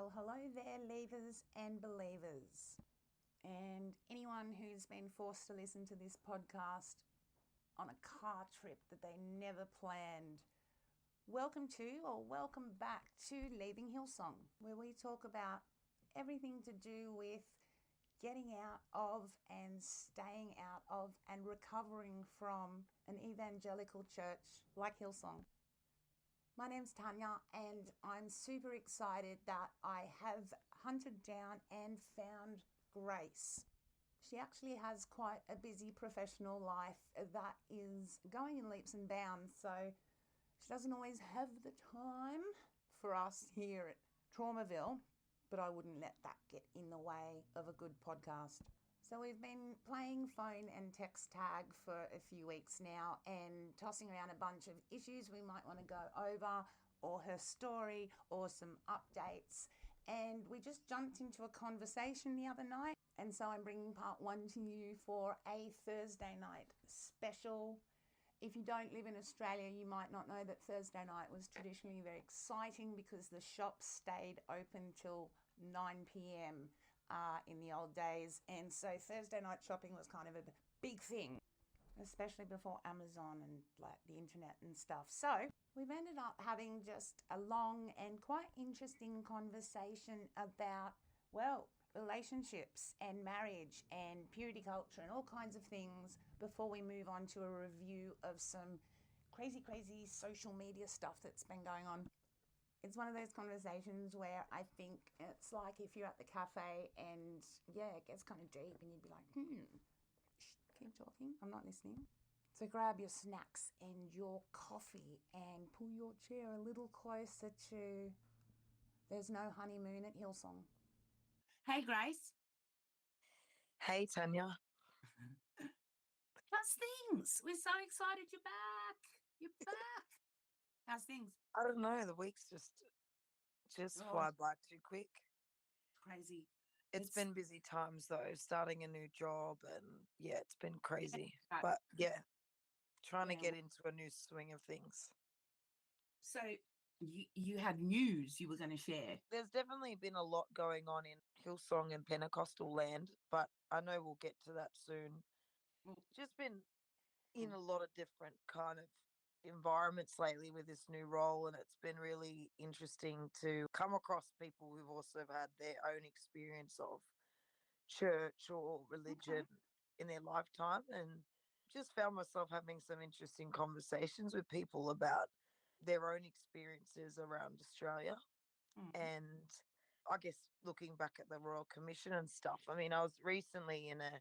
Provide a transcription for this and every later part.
Well, hello there, leavers and believers, and anyone who's been forced to listen to this podcast on a car trip that they never planned. Welcome to, or welcome back to Leaving Hillsong, where we talk about everything to do with getting out of and staying out of and recovering from an evangelical church like Hillsong. My name's Tanya, and I'm super excited that I have hunted down and found Grace. She actually has quite a busy professional life that is going in leaps and bounds, so she doesn't always have the time for us here at Traumaville, but I wouldn't let that get in the way of a good podcast. So we've been playing phone and text tag for a few weeks now and tossing around a bunch of issues we might want to go over, or her story, or some updates. And we just jumped into a conversation the other night, and so I'm bringing part one to you for a Thursday night special. If you don't live in Australia, you might not know that Thursday night was traditionally very exciting because the shops stayed open till 9 p.m. In the old days. And so Thursday night shopping was kind of a big thing, especially before Amazon and like the internet and stuff. So we've ended up having just a long and quite interesting conversation about, well, relationships and marriage and purity culture and all kinds of things before we move on to a review of some crazy social media stuff that's been going on. It's one of those conversations where I think it's like if you're at the cafe and it gets kind of deep and you'd be like, keep talking, I'm not listening. So grab your snacks and your coffee and pull your chair a little closer to There's No Honeymoon at Hillsong. Hey, Grace. Hey, Tanya. How's things? We're so excited you're back. You're back. How's things? I don't know. The weeks just fly by too quick. Crazy. It's been busy times though, starting a new job, and it's been crazy. Yeah, but trying to get into a new swing of things. So you had news you were going to share. There's definitely been a lot going on in Hillsong and Pentecostal land, but I know we'll get to that soon. Just been in a lot of different kind of environments lately with this new role, and it's been really interesting to come across people who've also had their own experience of church or religion in their lifetime, and just found myself having some interesting conversations with people about their own experiences around Australia. And I guess looking back at the Royal Commission and stuff, I mean, I was recently in a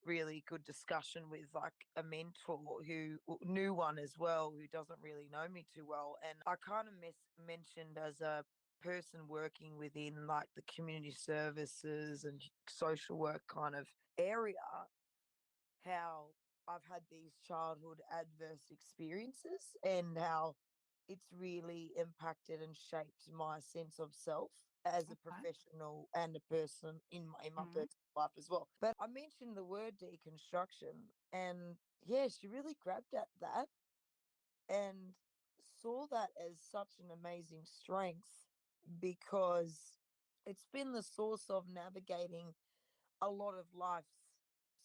really good discussion with like a mentor who knew one as well, who doesn't really know me too well, and I kind of mentioned as a person working within like the community services and social work kind of area, how I've had these childhood adverse experiences and how it's really impacted and shaped my sense of self as a professional and a person in my personal life as well. But I mentioned the word deconstruction, and she really grabbed at that and saw that as such an amazing strength, because it's been the source of navigating a lot of life's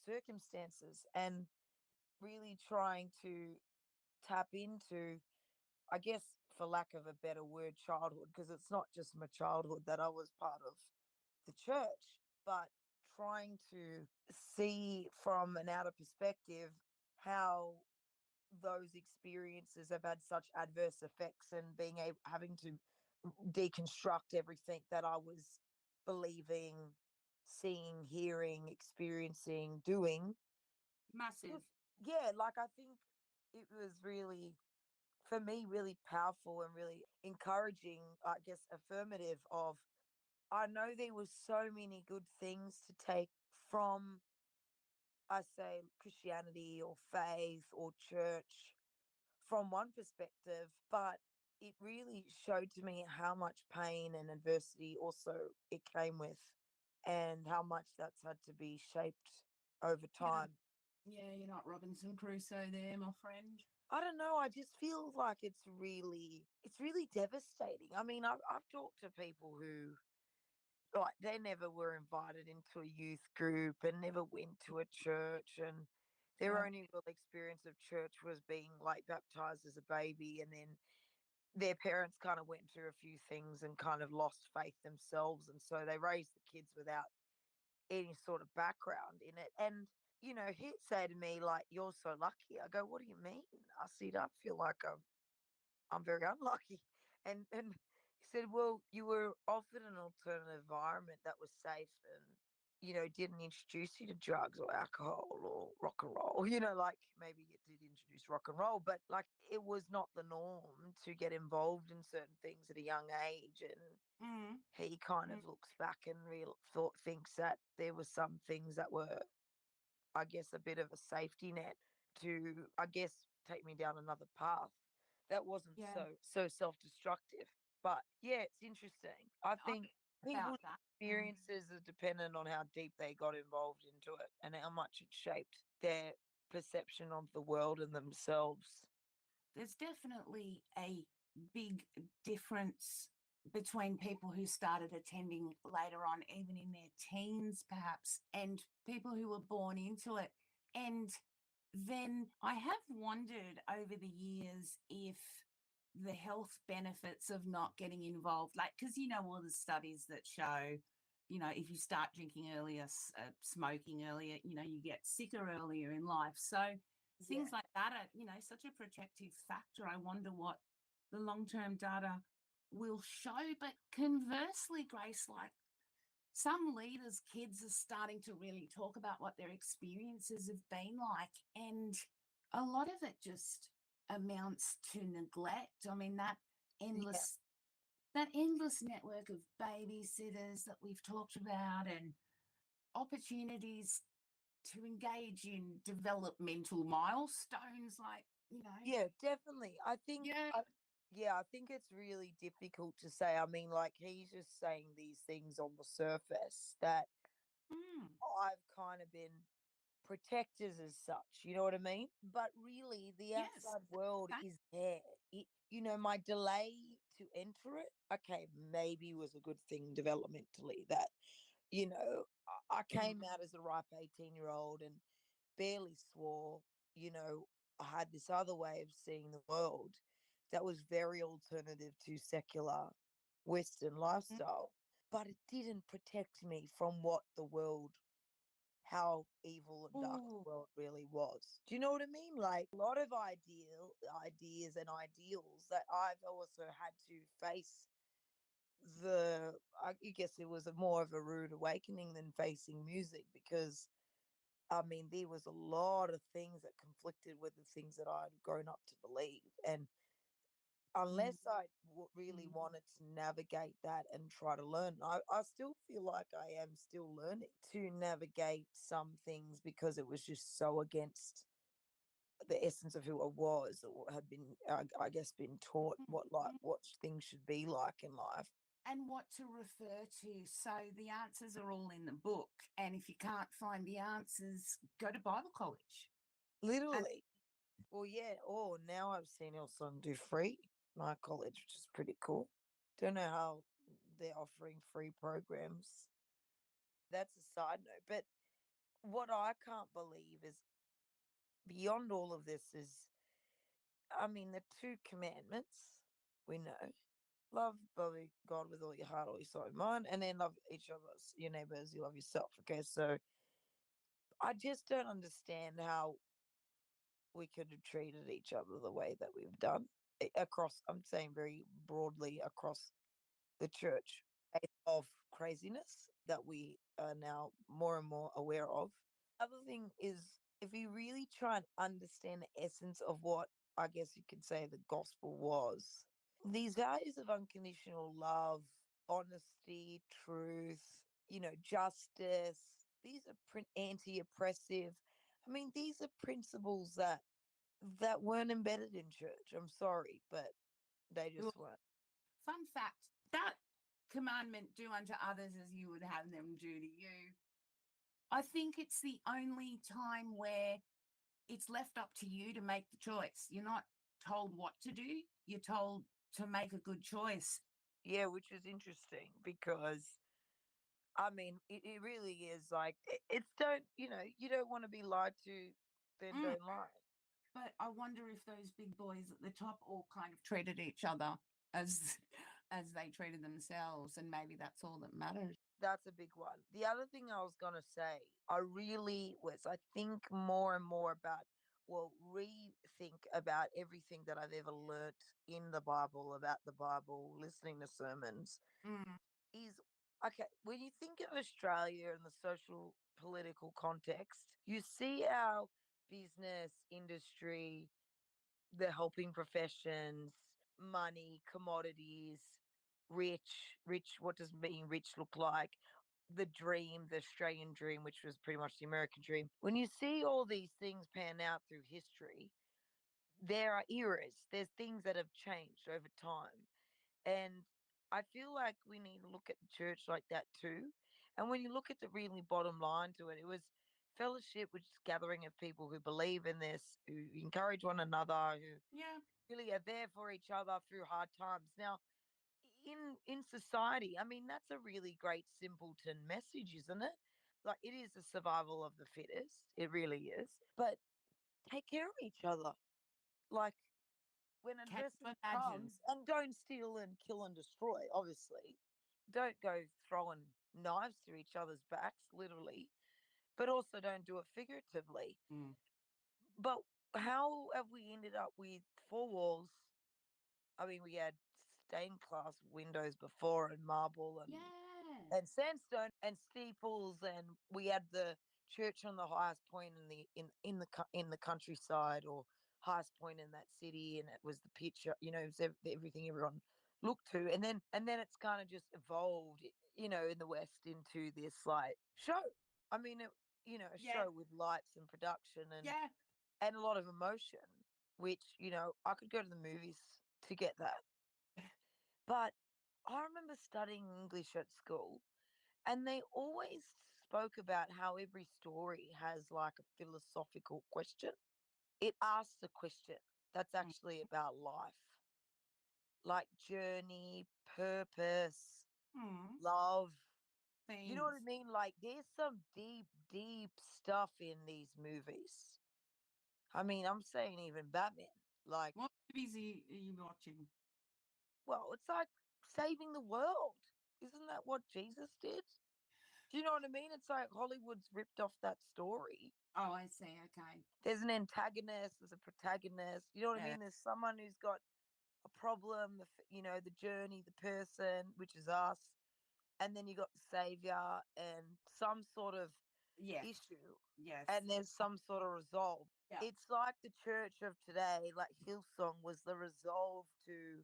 circumstances and really trying to tap into, I guess, for lack of a better word, childhood, because it's not just my childhood that I was part of the church, but trying to see from an outer perspective how those experiences have had such adverse effects, and having to deconstruct everything that I was believing, seeing, hearing, experiencing, doing. Massive. Like I think it was really, for me, really powerful and really encouraging, I guess, affirmative of, I know there was so many good things to take from, I say, Christianity or faith or church from one perspective, but it really showed to me how much pain and adversity also it came with, and how much that's had to be shaped over time. Yeah, you're not Robinson Crusoe there, my friend. I don't know. I just feel like it's really devastating. I mean, I've talked to people who like they never were invited into a youth group and never went to a church, and their Yeah. only real experience of church was being like baptized as a baby, and then their parents kind of went through a few things and kind of lost faith themselves, and so they raised the kids without any sort of background in it. And he'd say to me like, "You're so lucky." I go, "What do you mean?" I said, "I feel like I'm very unlucky." And he said, "Well, you were offered an alternative environment that was safe and didn't introduce you to drugs or alcohol or rock and roll." Like maybe it did introduce rock and roll, but like it was not the norm to get involved in certain things at a young age. And Mm. he kind of Mm. looks back and thinks that there were some things that were, I guess, a bit of a safety net to, I guess, take me down another path that wasn't Yeah. so self-destructive. But yeah, it's interesting. I I think about people's that. Mm. experiences are dependent on how deep they got involved into it and how much it shaped their perception of the world and themselves. There's definitely a big difference between people who started attending later on, even in their teens, perhaps, and people who were born into it. And then I have wondered over the years if the health benefits of not getting involved, like, because all the studies that show, if you start drinking earlier, smoking earlier, you get sicker earlier in life. So things Yeah. like that are, such a protective factor. I wonder what the long term data will show. But conversely, Grace, like some leaders' kids are starting to really talk about what their experiences have been like. And a lot of it just amounts to neglect. I mean, Yeah. that endless network of babysitters that we've talked about and opportunities to engage in developmental milestones like, Yeah, definitely. yeah. I think it's really difficult to say. I mean, like he's just saying these things on the surface that Mm, I've kind of been protected as such. You know what I mean? But really, the yes. outside world is there. My delay to enter it, okay, maybe was a good thing developmentally. That I Mm, came out as a ripe 18-year-old and barely swore. I had this other way of seeing the world that was very alternative to secular Western mm, lifestyle, but it didn't protect me from what the world, how evil and dark ooh, the world really was. Do you know what I mean? Like a lot of ideas and ideals that I've also had to face. I guess it was more of a rude awakening than facing music, because I mean, there was a lot of things that conflicted with the things that I'd grown up to believe. And mm, unless I really mm, wanted to navigate that and try to learn, I still feel like I am still learning to navigate some things, because it was just so against the essence of who I was, or had been, I guess, been taught mm, what mm. things should be like in life. And what to refer to. So the answers are all in the book. And if you can't find the answers, go to Bible college. And Literally. Well, yeah. Oh, now I've seen Hillsong do free my college, which is pretty cool. Don't know how they're offering free programs. That's a side note. But what I can't believe is, beyond all of this is, I mean, the two commandments we know: love God with all your heart, all your soul, and mind, and then love each other, your neighbor as you love yourself. Okay, so I just don't understand how we could have treated each other the way that we've done across, I'm saying very broadly, across the church of craziness that we are now more and more aware of. Other thing is, if you really try and understand the essence of what, I guess you could say, the gospel was, these values of unconditional love, honesty, truth, justice, these are anti-oppressive. I mean, these are principles that weren't embedded in church. I'm sorry, but they just well, weren't. fun fact, that commandment, do unto others as you would have them do to you. I think it's the only time where it's left up to you to make the choice. You're not told what to do, you're told to make a good choice. Yeah, which is interesting because I mean, it really is like it's don't you don't want to be lied to, then Mm. don't lie. But I wonder if those big boys at the top all kind of treated each other as as they treated themselves, and maybe that's all that matters. That's a big one. The other thing I was gonna say, I think more and more about, well, rethink about everything that I've ever learnt in the Bible, about the Bible, listening to sermons, Mm. is okay. When you think of Australia and the social political context, you see our business industry, the helping professions, money, commodities, rich. What does being rich look like? The dream, the Australian dream, which was pretty much the American dream. When you see all these things pan out through history, there are eras, there's things that have changed over time. And I feel like we need to look at the church like that too. And when you look at the really bottom line to it, it was fellowship, which is gathering of people who believe in this, who encourage one another, who Yeah. really are there for each other through hard times. Now, in society, I mean, that's a really great simpleton message, isn't it? Like, it is the survival of the fittest. It really is. But take care of each other. Like, when Can adversity you imagine? comes, and don't steal and kill and destroy, obviously. Don't go throwing knives through each other's backs, literally, but also don't do it figuratively. Mm. But how have we ended up with four walls? I mean, we had stained glass windows before, and marble, Yeah. and sandstone and steeples, and we had the church on the highest point in the countryside, or highest point in that city, and it was the picture, it was everything everyone looked to. And then it's kind of just evolved, in the West into this like show. I mean, a Yeah. show with lights and production, Yeah. and a lot of emotion, which, I could go to the movies to get that. But I remember studying English at school, and they always spoke about how every story has like a philosophical question. It asks a question that's Mm. actually about life, like journey, purpose, Mm. love. You know what I Themes. mean? Like, there's some deep, deep stuff in these movies. I mean, I'm saying even Batman. Like, What movies are you watching? well, it's like saving the world. Isn't that what Jesus did? Do you know what I mean? It's like Hollywood's ripped off that story. Oh, I see. Okay. There's an antagonist, there's a protagonist. You know what I Yeah. mean? There's someone who's got a problem, the journey, the person, which is us. And then you got the savior and some sort of Yes. issue, Yes. and there's some sort of resolve. Yeah. It's like the church of today, like Hillsong was the resolve to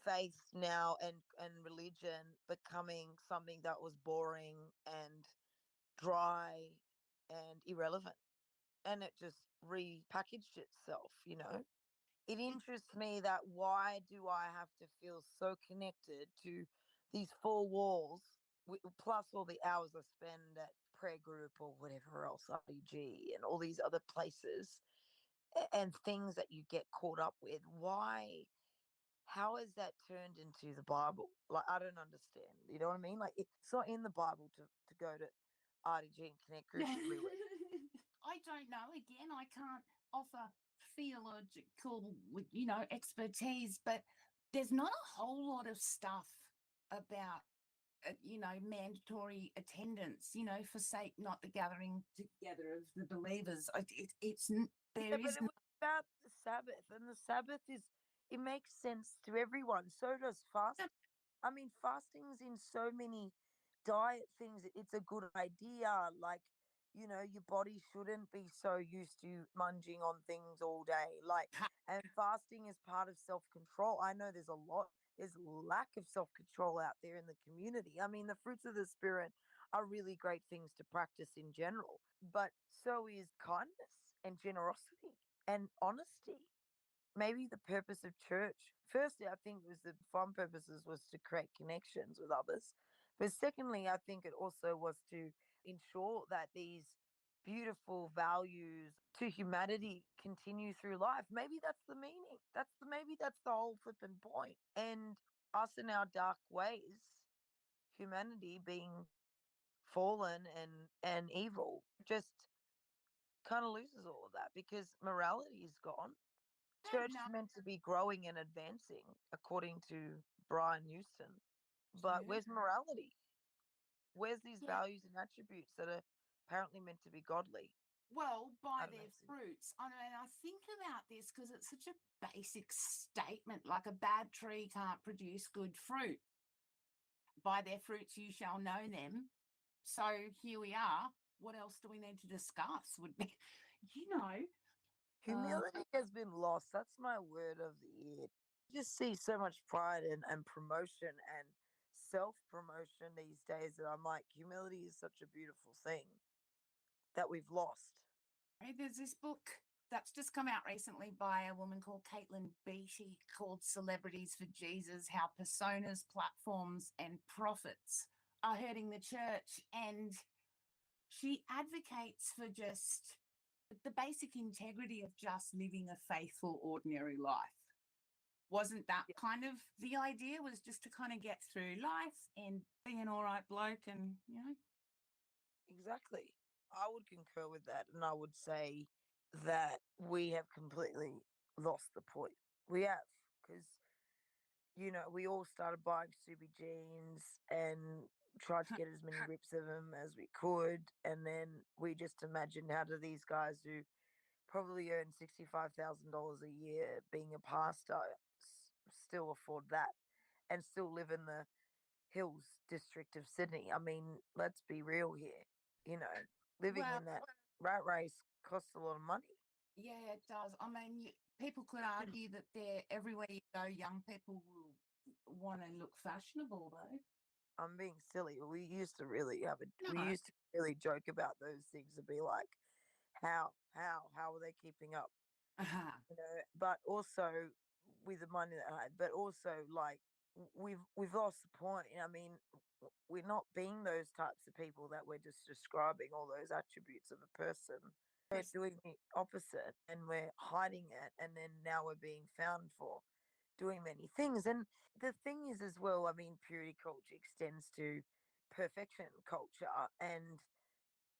faith now, and religion becoming something that was boring and dry and irrelevant, and it just repackaged itself. It It, interests me that why do I have to feel so connected to these four walls, plus all the hours I spend at prayer group or whatever else, RDG, and all these other places, and things that you get caught up with. Why? How is that turned into the Bible? Like, I don't understand. You know what I mean? Like, it's not in the Bible to go to RDG and connect groups every week. I don't know. Again, I can't offer theological, expertise, but there's not a whole lot of stuff about, mandatory attendance, forsake not the gathering together of the believers. Yeah, There but is it was about the Sabbath, and the Sabbath it makes sense to everyone. So does fast. no. I mean, fasting's in so many diet things. It's a good idea. Like, your body shouldn't be so used to munging on things all day. Like, and fasting is part of self control. I know there's lack of self control out there in the community. I mean, the fruits of the Spirit are really great things to practice in general, but so is kindness and generosity and honesty. Maybe the purpose of church, firstly, I think it was the fun purposes was to create connections with others, but secondly, I think it also was to ensure that these beautiful values to humanity continue through life. Maybe that's the meaning. Maybe that's the whole flipping point. And us in our dark ways, humanity being fallen and evil just kind of loses all of that because morality is gone. Church is meant to be growing and advancing, according to Brian Houston. But where's morality? Where's these values and attributes that are apparently meant to be godly? Well, by their fruits. I mean, I think about this because it's such a basic statement, like a bad tree can't produce good fruit. By their fruits you shall know them. So here we are. What else do we need to discuss? Would be, you know, Humility has been lost. That's my word of the year. You just see so much pride and promotion and self promotion these days that I'm like, humility is such a beautiful thing that we've lost. There's this book that's just come out recently by a woman called Caitlin Beatty called Celebrities for Jesus, How Personas, Platforms and Profits Are Hurting the Church. And she advocates for just the basic integrity of just living a faithful, ordinary life. Wasn't that kind of the idea, was just to kind of get through life and be an all right bloke and, you know? Exactly. I would concur with that. And I would say that we have completely lost the point. We have, because, we all started buying Subi jeans and tried to get as many rips of them as we could. And then we just imagined, how do these guys who probably earn $65,000 a year being a pastor still afford that and still live in the Hills district of Sydney? I mean, let's be real here. Living in that rat race costs a lot of money. Yeah, it does. I mean, people could argue that everywhere you go, young people will want to look fashionable, though. I'm being silly. We used to really No. we used to really joke about those things and be like, how are they keeping up? But also with the money that I had, but also like we've lost the point. I mean, we're not being those types of people that we're just describing all those attributes of a person. We're doing the opposite and we're hiding it, and then now we're being found for doing many things. And the thing is as well, I mean, purity culture extends to perfection culture, and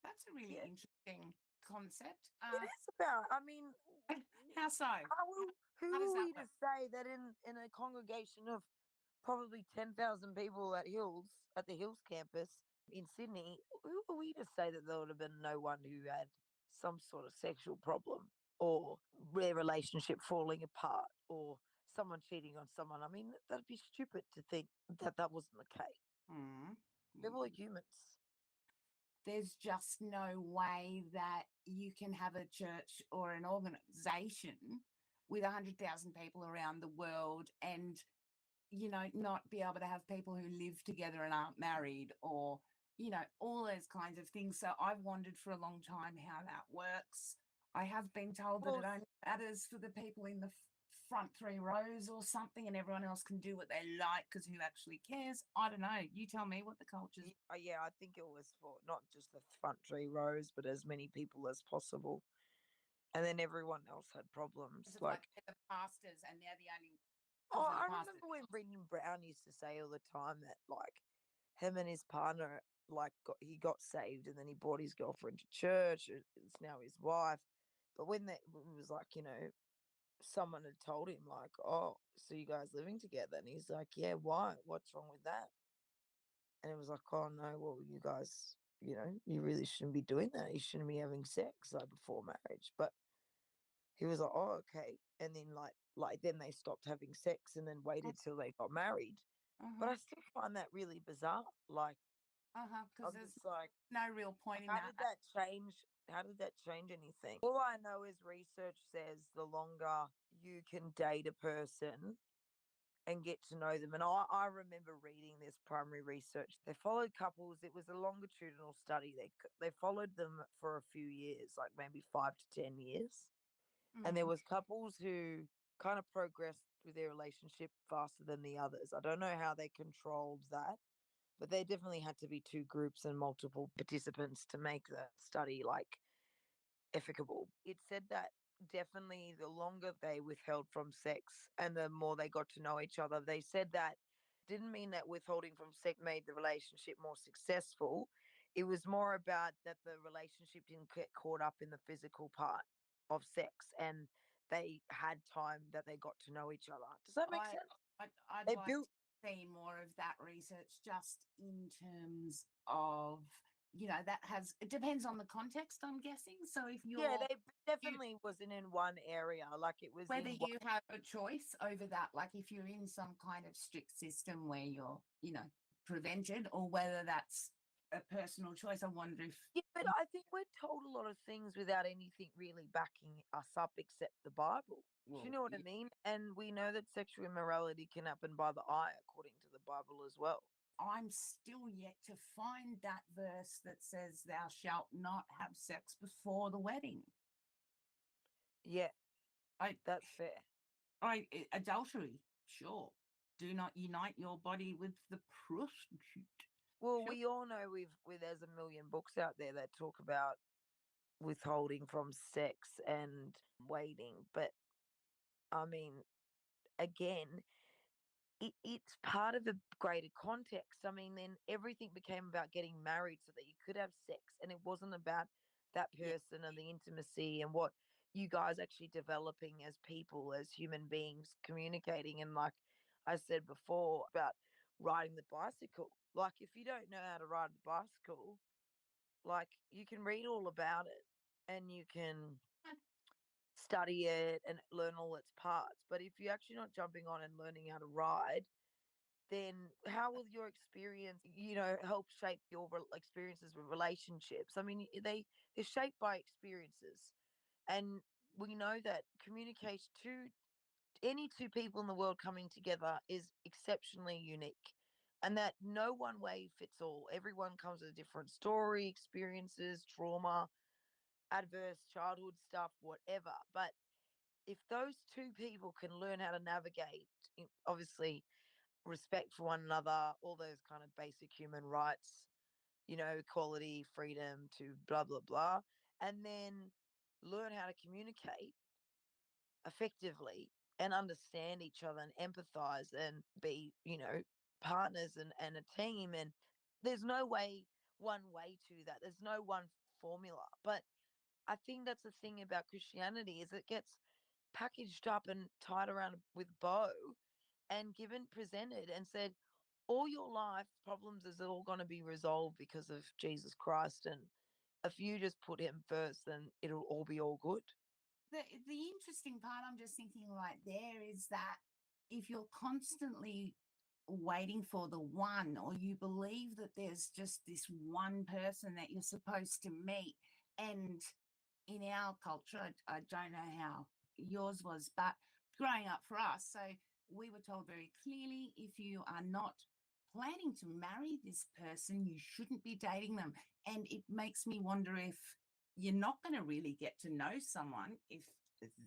that's a really interesting concept. It is about, I mean, how so? Who are we to say that in a congregation of probably 10,000 people at the Hills campus in Sydney, who are we to say that there would have been no one who had some sort of sexual problem or their relationship falling apart or someone cheating on someone? I mean, that'd be stupid to think that that wasn't the case. They're all humans. There's just no way that you can have a church or an organization with 100,000 people around the world and, not be able to have people who live together and aren't married, or, all those kinds of things. So I've wondered for a long time how that works. I have been told that it only matters for the people in the front 3 rows or something, and everyone else can do what they like because who actually cares? I don't know. You tell me what the culture's. Yeah, I think it was for not just the front 3 rows, but as many people as possible. And then everyone else had problems. Like the pastors, and they're the only. I remember when Brendan Brown used to say all the time that like him and his partner he got saved and then he brought his girlfriend to church. It's now his wife. But when it was like, someone had told him like, oh, so you guys living together? And he's like, yeah, why? What's wrong with that? And it was like, oh no, well, you guys, you really shouldn't be doing that. You shouldn't be having sex before marriage. But he was like, oh, okay. And then like then they stopped having sex and then waited till they got married. But I still find that really bizarre. Like, because there's like no real point in how that. did that change? How did that change anything? All I know is research says the longer you can date a person and get to know them. And I remember reading this primary research. They followed couples. It was a longitudinal study. They followed them for a few years, like maybe 5 to 10 years. And there was couples who kind of progressed with their relationship faster than the others. I don't know how they controlled that, but there definitely had to be 2 groups and multiple participants to make the study like efficable. It said that definitely the longer they withheld from sex and the more they got to know each other, they said that didn't mean that withholding from sex made the relationship more successful. It was more about that the relationship didn't get caught up in the physical part of sex, and they had time that they got to know each other. Does that make sense? I'd They like built. to see more of that research just in terms of, that it depends on the context, I'm guessing. So if Yeah, you're, they definitely wasn't in one area. Like it was whether in one. you have a choice over that, like if you're in some kind of strict system where you're, prevented, or whether that's a personal choice, I wonder if, Yeah, but I think we're told a lot of things without anything really backing us up except the Bible. Do you well, know what I mean? And we know that sexual immorality can happen by the eye, according to the Bible as well. I'm still yet to find that verse that says, "Thou shalt not have sex before the wedding." Yeah, I, that's fair. adultery, sure. Do not unite your body with the prostitute. Well, Sure. we all know there's a million books out there that talk about withholding from sex and waiting, but I mean, again, it's part of a greater context. I mean, then everything became about getting married so that you could have sex, and it wasn't about that Yeah. person and the intimacy and what you guys actually developing as people, as human beings, communicating. And like I said before about riding the bicycle, like if you don't know how to ride the bicycle, like you can read all about it and you can study it and learn all its parts. But if you're actually not jumping on and learning how to ride, then how will your experience, help shape your experiences with relationships? I mean, they're shaped by experiences, and we know that communication to any two people in the world coming together is exceptionally unique, and that no one way fits all. Everyone comes with a different story, experiences, trauma, adverse childhood stuff, whatever. But if those two people can learn how to navigate, obviously respect for one another, all those kind of basic human rights, equality, freedom to blah, blah, blah, and then learn how to communicate effectively and understand each other and empathize and be, partners and a team. And there's no one way to that. There's no one formula. But I think that's the thing about Christianity is it gets packaged up and tied around with bow and given presented and said all your life problems is all going to be resolved because of Jesus Christ, and if you just put him first then it'll all be all good. The interesting part I'm just thinking right there is that if you're constantly waiting for the one, or you believe that there's just this one person that you're supposed to meet, and in our culture, I don't know how yours was, but growing up for us, so we were told very clearly, if you are not planning to marry this person, you shouldn't be dating them. And it makes me wonder if you're not going to really get to know someone if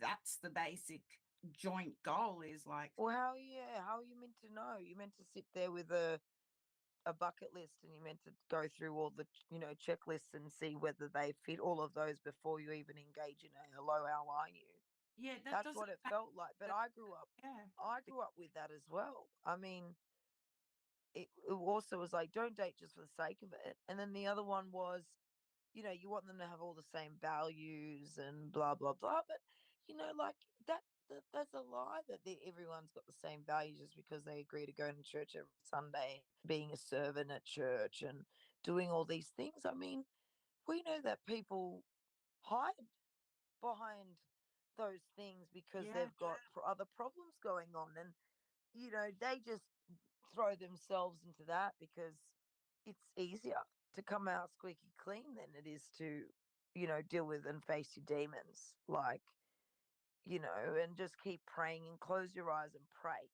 that's the basic joint goal, is like, Well, how are you meant to know? You meant to sit there with a bucket list and you meant to go through all the checklists and see whether they fit all of those before you even engage in a hello, how are you. yeah, that That's doesn't what it make felt like. But sense. Yeah. I grew up with that as well. I mean, it also was like, don't date just for the sake of it. And then the other one was, you want them to have all the same values and blah, blah, blah. But, like that's a lie that everyone's got the same values just because they agree to go to church every Sunday, being a servant at church and doing all these things. I mean, we know that people hide behind those things because Yeah. they've got other problems going on. And, they just throw themselves into that because it's easier to come out squeaky clean than it is to, deal with and face your demons. Like, and just keep praying and close your eyes and pray.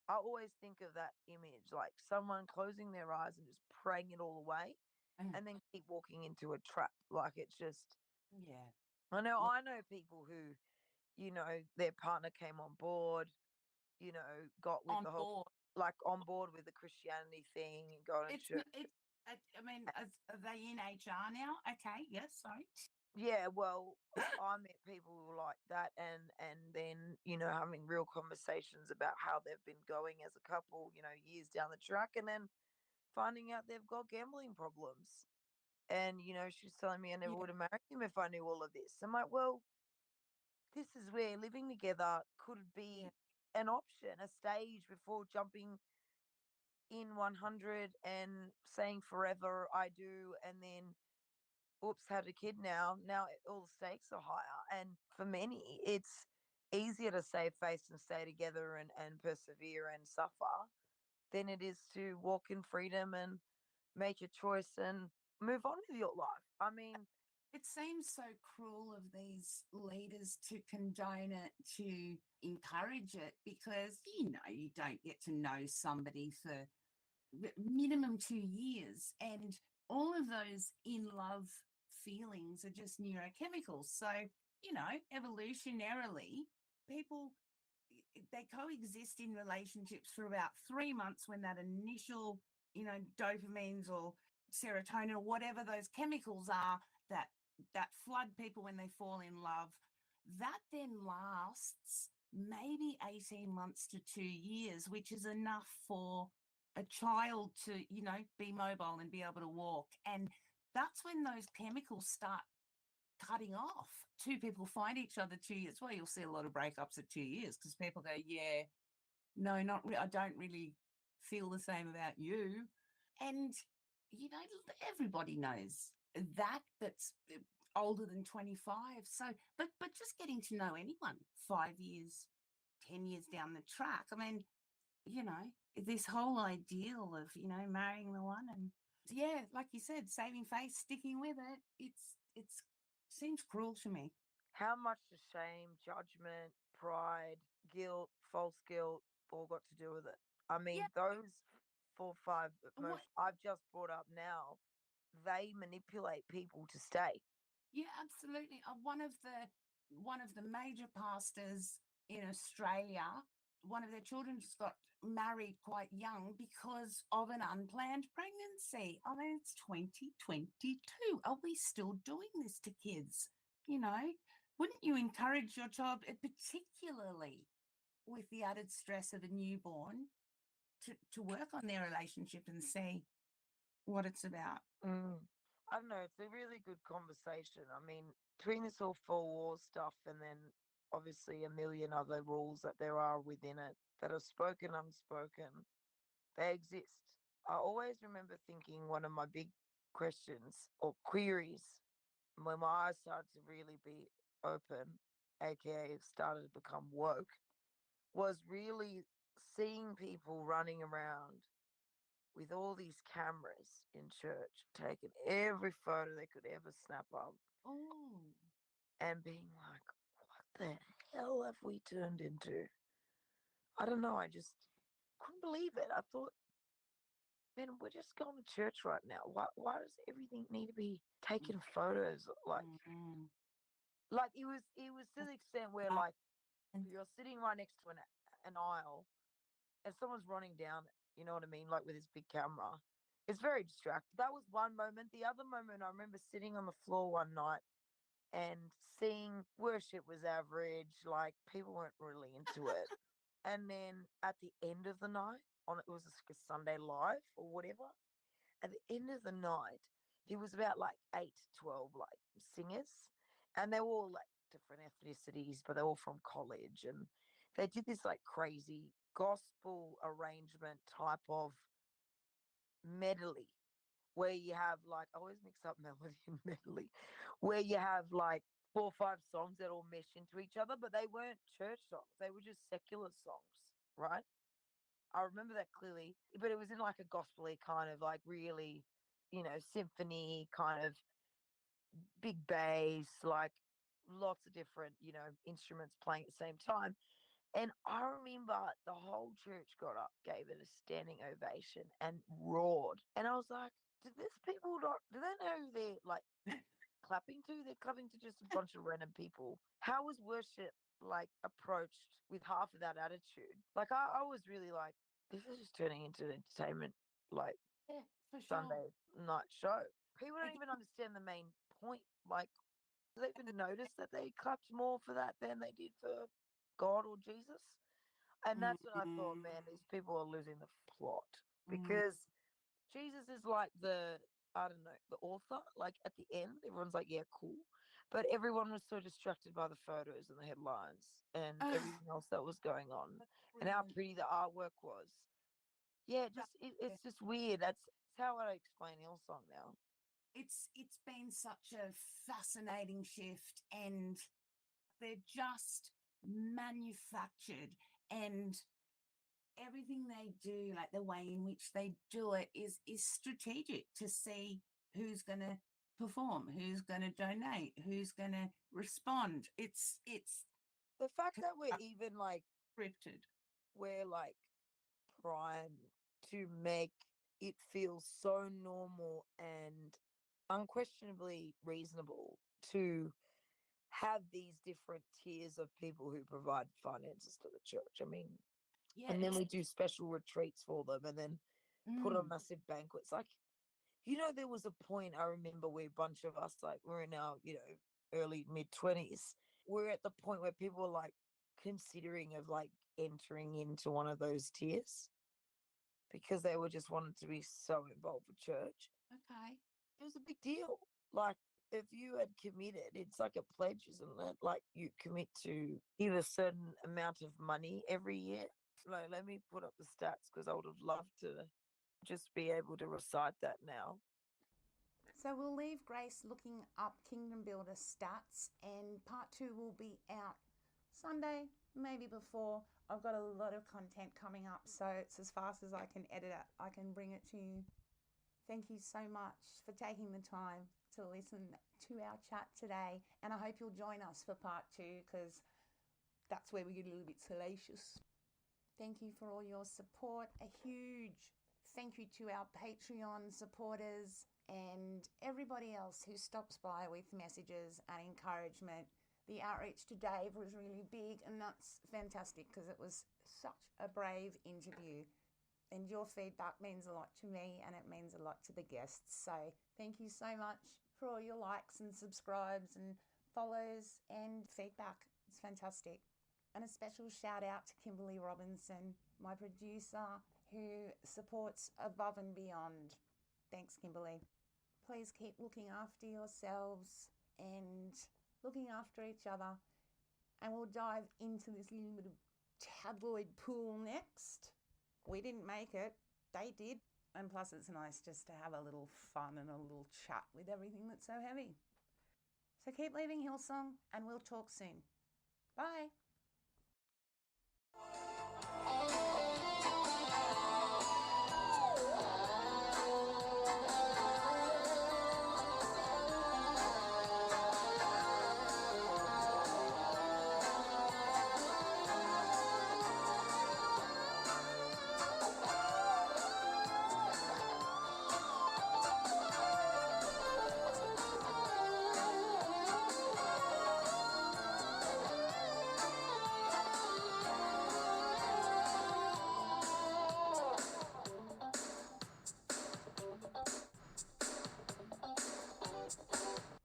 I always think of that image like someone closing their eyes and just praying it all away Mm. and then keep walking into a trap. Like it's just, Yeah. Well, I know people who, their partner came on board, got with on the whole, board. like on board with the Christianity thing and going to It's church. it's. I mean, are they in HR now? Okay. Yes. Sorry. Yeah, well, I met people who were like that, and then having real conversations about how they've been going as a couple, years down the track, and then finding out they've got gambling problems. And she's telling me I never Yeah. would have married him if I knew all of this. I'm like, well, this is where living together could Yeah. be an option, a stage before jumping in 100 and saying forever I do, and then oops, had a kid now. Now all the stakes are higher. And for many, it's easier to save face and stay together and persevere and suffer than it is to walk in freedom and make a choice and move on with your life. I mean, It seems so cruel of these leaders to condone it, to encourage it, because you don't get to know somebody for minimum 2 years, and all of those in love feelings are just neurochemicals. So, evolutionarily, people, they coexist in relationships for about 3 months when that initial, dopamines or serotonin or whatever those chemicals are that flood people when they fall in love. That then lasts maybe 18 months to 2 years, which is enough for a child to, be mobile and be able to walk. And that's when those chemicals start cutting off. Two people find each other 2 years. Well, you'll see a lot of breakups at 2 years because people go, yeah, no, not really. I don't really feel the same about you. And, everybody knows that that's older than 25. So, but just getting to know anyone 5 years, 10 years down the track. I mean, this whole ideal of, marrying the one and yeah, like you said, saving face, sticking with it. It's seems cruel to me. how much does shame, judgment, pride, guilt, false guilt all got to do with it? I Yeah. mean, those 4 5 What? emotions I've just brought up now, they manipulate people to stay. Yeah, absolutely. One of the major pastors in Australia, one of their children just got married quite young because of an unplanned pregnancy. I mean, it's 2022. Are we still doing this to kids? You know, wouldn't you encourage your child, particularly with the added stress of a newborn, to work on their relationship and see what it's about? Mm. I don't know. It's a really good conversation. I mean, between this all four wars stuff and then obviously a million other rules that there are within it that are spoken, unspoken, they exist. I always remember thinking one of my big questions or queries when my eyes started to really be open, aka started to become woke, was really seeing people running around with all these cameras in church, taking every photo they could ever snap up Oh, and being like, what the hell have we turned into? I don't know. I just couldn't believe it. I thought, man, we're just going to church right now. Why does everything need to be taking photos? mm-mm. Like it was to the extent where like you're sitting right next to an aisle and someone's running down it, you know what I mean? Like with his big camera. It's very distracting. That was one moment. The other moment, I remember sitting on the floor one night and seeing worship was average, like people weren't really into it. And then at the end of the night, it was a Sunday live or whatever. At the end of the night, there was about like 8, 12 like singers, and they were all like different ethnicities, but they're all from college, and they did this like crazy gospel arrangement type of medley where you have like I always mix up melody and medley, where you have like 4 or 5 songs that all mesh into each other, but they weren't church songs; they were just secular songs, right? I remember that clearly, but it was in like a gospely kind of like really, symphony kind of big bass, like lots of different, instruments playing at the same time. And I remember the whole church got up, gave it a standing ovation, and roared. And I was like, did this people not? Do they know who they're like clapping to? They're clapping to just a bunch of random people. How was worship like approached with half of that attitude? Like I was really like, this is just turning into an entertainment like Yeah, for sure. Sunday night show. People don't Again, even understand the main point. Like Do they even notice that they clapped more for that than they did for God or Jesus? And that's when I thought, man, these people are losing the plot because Jesus is like I don't know, the author. Like at the end, everyone's like, yeah, cool. But everyone was so distracted by the photos and the headlines and everything else that was going on and how pretty the artwork was. Yeah, it's just weird. That's how I explain Hillsong now. It's been such a fascinating shift, and they're just manufactured, and everything they do, like the way in which they do it, is strategic to see who's going to perform, who's going to donate, who's going to respond. It's the fact that we're even like scripted. We're like primed to make it feel so normal and unquestionably reasonable to have these different tiers of people who provide finances to the church. I mean, Yeah, and then we do special retreats for them and then put on massive banquets. Like, there was a point I remember where a bunch of us, like, we're in our, early mid 20s. We're at the point where people are like considering of like entering into one of those tiers because they were just wanted to be so involved with church. okay. It was a big deal. Like, if you had committed, it's like a pledge, isn't it? Like, you commit to give a certain amount of money every year. Like, let me put up the stats because I would have loved to just be able to recite that now. So we'll leave Grace looking up Kingdom Builder stats, and part 2 will be out Sunday, maybe before. I've got a lot of content coming up, so it's as fast as I can edit it, I can bring it to you. Thank you so much for taking the time to listen to our chat today, and I hope you'll join us for part 2 because that's where we get a little bit salacious. Thank you for all your support. A huge thank you to our Patreon supporters and everybody else who stops by with messages and encouragement. The outreach to Dave was really big, and that's fantastic because it was such a brave interview. And your feedback means a lot to me, and it means a lot to the guests. So thank you so much for all your likes and subscribes and follows and feedback. It's fantastic. And a special shout out to Kimberly Robinson, my producer, who supports above and beyond. Thanks, Kimberly. Please keep looking after yourselves and looking after each other. And we'll dive into this little bit of tabloid pool next. We didn't make it, they did. And plus, it's nice just to have a little fun and a little chat with everything that's so heavy. So keep leaving Hillsong, and we'll talk soon. Bye.